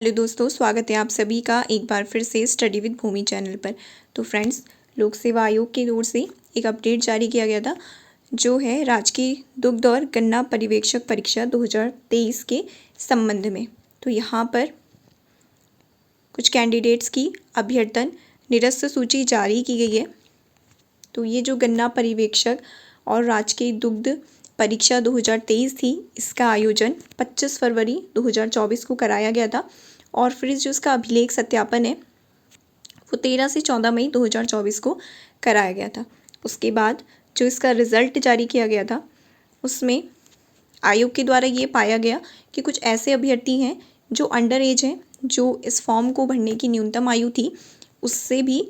Hello दोस्तों, स्वागत है आप सभी का एक बार फिर से स्टडी विद भूमि चैनल पर। तो फ्रेंड्स, लोक सेवा आयोग की ओर से एक अपडेट जारी किया गया था जो है राजकीय दुग्ध और गन्ना पर्यवेक्षक परीक्षा 2023 के संबंध में। तो यहाँ पर कुछ कैंडिडेट्स की अभ्यर्थन निरस्त सूची जारी की गई है। तो ये जो गन्ना पर्यवेक्षक और राजकीय दुग्ध परीक्षा 2023 थी, इसका आयोजन 25 फरवरी 2024 को कराया गया था और फिर जो इसका अभिलेख सत्यापन है वो 13 से 14 मई 2024 को कराया गया था। उसके बाद जो इसका रिज़ल्ट जारी किया गया था उसमें आयोग के द्वारा ये पाया गया कि कुछ ऐसे अभ्यर्थी हैं जो अंडर एज हैं, जो इस फॉर्म को भरने की न्यूनतम आयु थी उससे भी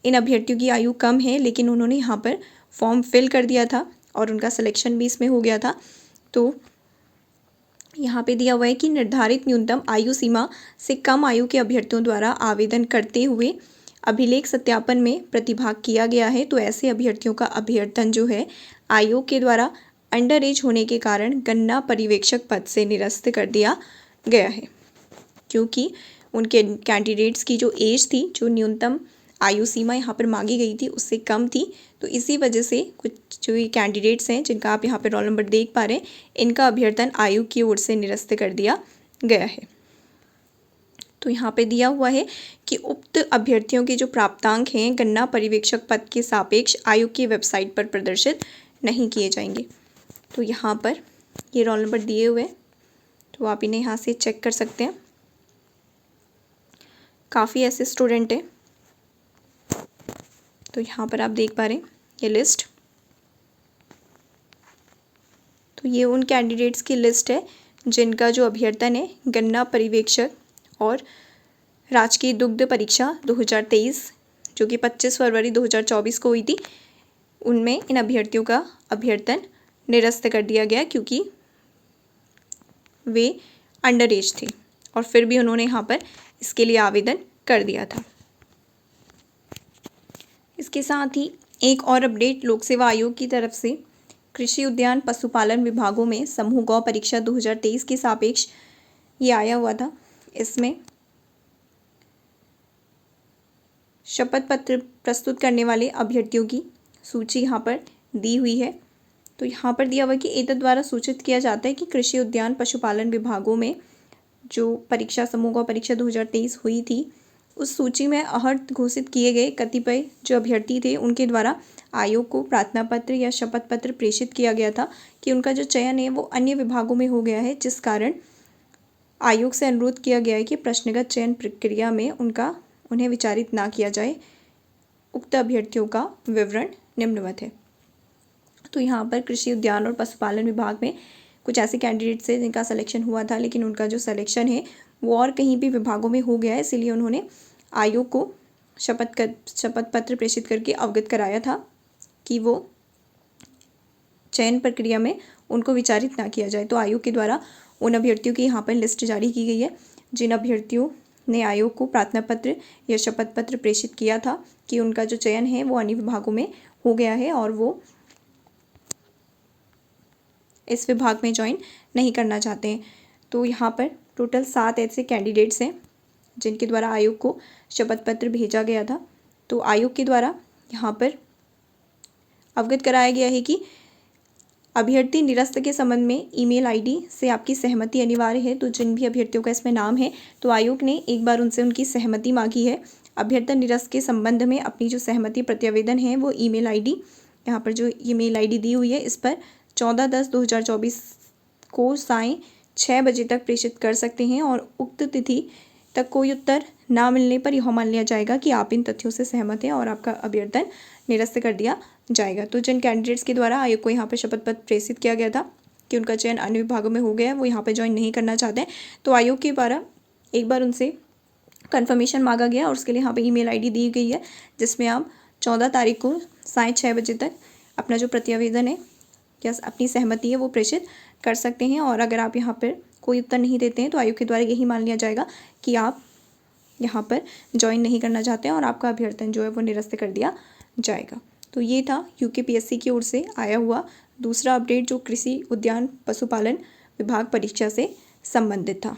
इन अभ्यर्थियों की आयु कम है, लेकिन उन्होंने यहाँ पर फॉर्म फिल कर दिया था और उनका सिलेक्शन भी इसमें हो गया था। तो यहाँ पे दिया हुआ है कि निर्धारित न्यूनतम आयु सीमा से कम आयु के अभ्यर्थियों द्वारा आवेदन करते हुए अभिलेख सत्यापन में प्रतिभाग किया गया है। तो ऐसे अभ्यर्थियों का अभ्यर्थन जो है आयोग के द्वारा अंडर एज होने के कारण गन्ना पर्यवेक्षक पद से निरस्त कर दिया गया है, क्योंकि उनके कैंडिडेट्स की जो एज थी, जो न्यूनतम आयु सीमा यहाँ पर मांगी गई थी उससे कम थी। तो इसी वजह से कुछ जो ये कैंडिडेट्स हैं जिनका आप यहाँ पे रोल नंबर देख पा रहे हैं, इनका अभ्यर्थन आयोग की ओर से निरस्त कर दिया गया है। तो यहाँ पे दिया हुआ है कि उक्त अभ्यर्थियों के जो प्राप्तांक हैं गन्ना पर्यवेक्षक पद के सापेक्ष आयोग की वेबसाइट पर प्रदर्शित नहीं किए जाएंगे। तो यहाँ पर ये रोल नंबर दिए हुए हैं, तो आप इन्हें यहाँ से चेक कर सकते हैं। काफ़ी ऐसे स्टूडेंट हैं। तो यहाँ पर आप देख पा रहे हैं ये लिस्ट। तो ये उन कैंडिडेट्स की लिस्ट है जिनका जो अभ्यर्थन है गन्ना पर्यवेक्षक और राजकीय दुग्ध परीक्षा 2023 जो कि 25 फरवरी 2024 को हुई थी, उनमें इन अभ्यर्थियों का अभ्यर्थन निरस्त कर दिया गया क्योंकि वे अंडर एज थे और फिर भी उन्होंने यहाँ पर इसके लिए आवेदन कर दिया था। इसके साथ ही एक और अपडेट लोक सेवा आयोग की तरफ से कृषि उद्यान पशुपालन विभागों में समूह गौ परीक्षा 2023 के सापेक्ष ये आया हुआ था। इसमें शपथ पत्र प्रस्तुत करने वाले अभ्यर्थियों की सूची यहाँ पर दी हुई है। तो यहाँ पर दिया हुआ है कि एतद द्वारा सूचित किया जाता है कि कृषि उद्यान पशुपालन विभागों में जो परीक्षा समूह गौ परीक्षा 2023 हुई थी उस सूची में अहर्त घोषित किए गए कतिपय जो अभ्यर्थी थे उनके द्वारा आयोग को प्रार्थना पत्र या शपथ पत्र प्रेषित किया गया था कि उनका जो चयन है वो अन्य विभागों में हो गया है, जिस कारण आयोग से अनुरोध किया गया है कि प्रश्नगत चयन प्रक्रिया में उन्हें विचारित ना किया जाए। उक्त अभ्यर्थियों का विवरण निम्नवत है। तो यहाँ पर कृषि उद्यान और पशुपालन विभाग में कुछ ऐसे कैंडिडेट्स हैं जिनका सिलेक्शन हुआ था, लेकिन उनका जो सिलेक्शन है वो और कहीं भी विभागों में हो गया है, इसलिए उन्होंने आयोग को शपथ पत्र प्रेषित करके अवगत कराया था कि वो चयन प्रक्रिया में उनको विचारित ना किया जाए। तो आयोग के द्वारा उन अभ्यर्थियों की यहाँ पर लिस्ट जारी की गई है जिन अभ्यर्थियों ने आयोग को प्रार्थना पत्र या शपथ पत्र प्रेषित किया था कि उनका जो चयन है वो अन्य विभागों में हो गया है और वो इस विभाग में ज्वाइन नहीं करना चाहते हैं। तो यहाँ पर टोटल 7 ऐसे कैंडिडेट्स हैं जिनके द्वारा आयोग को शपथ पत्र भेजा गया था। तो आयोग के द्वारा यहाँ पर अवगत कराया गया है कि अभ्यर्थी निरस्त के संबंध में ईमेल आईडी से आपकी सहमति अनिवार्य है। तो जिन भी अभ्यर्थियों का इसमें नाम है तो आयोग ने एक बार उनसे उनकी सहमति मांगी है। अभ्यर्थन निरस्त के संबंध में अपनी जो सहमति प्रत्यावेदन है वो ईमेल आईडी, यहाँ पर जो ईमेल आईडी दी हुई है इस पर 14/10/2024 को सायं 6 बजे तक प्रेषित कर सकते हैं और उक्त तिथि तक कोई उत्तर ना मिलने पर यह मान लिया जाएगा कि आप इन तथ्यों से सहमत हैं और आपका अभ्यर्थन निरस्त कर दिया जाएगा। तो जिन कैंडिडेट्स के द्वारा आयोग को यहाँ पर शपथ पत्र प्रेषित किया गया था कि उनका चयन अन्य विभागों में हो गया है, वो यहाँ पर ज्वाइन नहीं करना चाहते हैं, तो आयोग के द्वारा एक बार उनसे कन्फर्मेशन मांगा गया और उसके लिए यहाँ पर ईमेल आईडी दी गई है जिसमें आप 14 तारीख को सायं 6 बजे तक अपना जो प्रत्यावेदन है या अपनी सहमति है वो प्रेषित कर सकते हैं। और अगर आप यहाँ पर कोई उत्तर नहीं देते हैं तो आयोग के द्वारा यही मान लिया जाएगा कि आप यहाँ पर ज्वाइन नहीं करना चाहते हैं और आपका अभ्यर्थन जो है वो निरस्त कर दिया जाएगा। तो ये था यूकेपीएससी की ओर से आया हुआ दूसरा अपडेट जो कृषि उद्यान पशुपालन विभाग परीक्षा से संबंधित था।